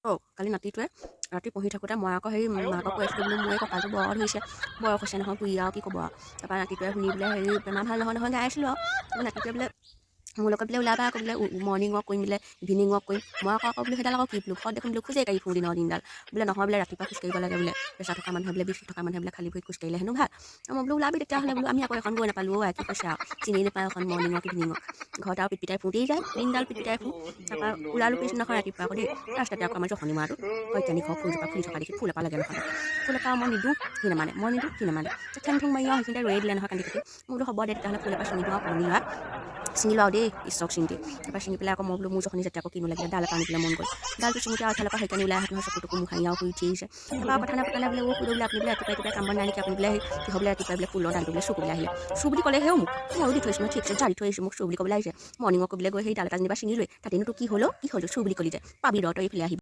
কালি নাতিটোৱে ৰাতি পঢ়ি থাকোঁতে মই আকৌ হেৰি মাকক কৈ আছিলোঁ বোলো মোৰ এই কঁকালটো বৰ ধৰিছে বয়স হৈছে নহয় পুৰি আৰু কি ক'ব আৰু তাৰপৰা নাতিটোৱে শুনি বোলে হেৰি বেমাৰ ভাল নহয় গাই আছিলোঁ আৰু নাতিটোৱে বোলে মোৰ লগত বোলে ওলাবা আকৌ বোলে মৰ্ণিং ৱাক কৰিম বোলে ইভিনিং ৱাক কৰিম মই আকৌ বোলো সেইডাল আকৌ কি বোলো ঘৰত দেখোন বোলো খোজেই কাঢ়ি ফুৰোঁ দিনডাল বোলে নহয় বোলে ৰাতিপুৱা খোজকাঢ়িব লাগে বোলে প্ৰেছাৰ থকা মানুহে বোলে বিষ থকা মানুহে বোলে খালী ভৰিত খোজকাঢ়িলে হেনো ভাল মই বোলো ওলাবি তেতিয়াহ'লে বোলো আমি আকৌ এখন গৈ নাপালোঁ কি কৈছে আৰু চিনি নাপায় এখন মৰ্ণিং ৱাক ইভিনিং ৱাক ঘৰত আৰু পিটপিটাই ফুৰোঁতেই যায় দিনডাল পিটপিটাই ফুৰোঁ তাৰপৰা ওলালোঁ পিছদিনাখন ৰাতিপুৱা আকৌ দেই ৰাস্তাতে আকৌ আমাৰ জখনি মাৰটো বৈজ্ঞানিক ফুলজোপা ফুলি থকা দেখি ফুল এপাহ লাগে নহয় ফুল এপাহ মই নিদিওঁ সি নামানে মই নিদিওঁ সি নামানে ঠেং ঠেং মাৰি আৰু সেইখিনিতে ৰৈ দিলে নহয় কান্দি কাটি মই বোলো হ'ব দে তেতিয়াহ'লে ফুল এপাহ ছিঙি দিওঁ আৰু কমনি লোৱা ছিঙি লোৱা দেই ঈশ্বক চিন্তি তাৰপৰা ছিঙি পেলাই আকৌ মই বোলো মোৰ জখনি যেতিয়া আকৌ কিনো লাগিলে ডাল এটা আনিবলৈ মন গ'ল ডালটো ছিঙোতে আৰু এফালৰ পৰা সেইকাৰণে ওলাই আহে নহয় চকুটো মোহাৰি আৰু শুই উঠি আহিছে তাৰপৰা কথা নাই বোলে সুধো বোলে আপুনি বোলে ৰাতিপুৱাই কাম বন নাই নেকি আপুনি বোলে কিহৰ বোলে ৰাতিপুৱাই বোলে ফুলৰ ডালটো বোলে চু ক'বলৈ আহিলে চু বুলি ক'লে হেও মোক ময়ো দি থৈছোঁ নহয় ঠিকছে জাৰি থৈ আহিছোঁ মোক চু বুলি ক'বলৈ আহিছে মৰ্ণিং ৱাক কৰিবলৈ গৈ সেই ডাল এটা যেনিবা ছিঙিলোৱে তাতেনো কি হ'ল চু বুলি ক'লি যে পাবি ৰ তই এইফালে আহিবি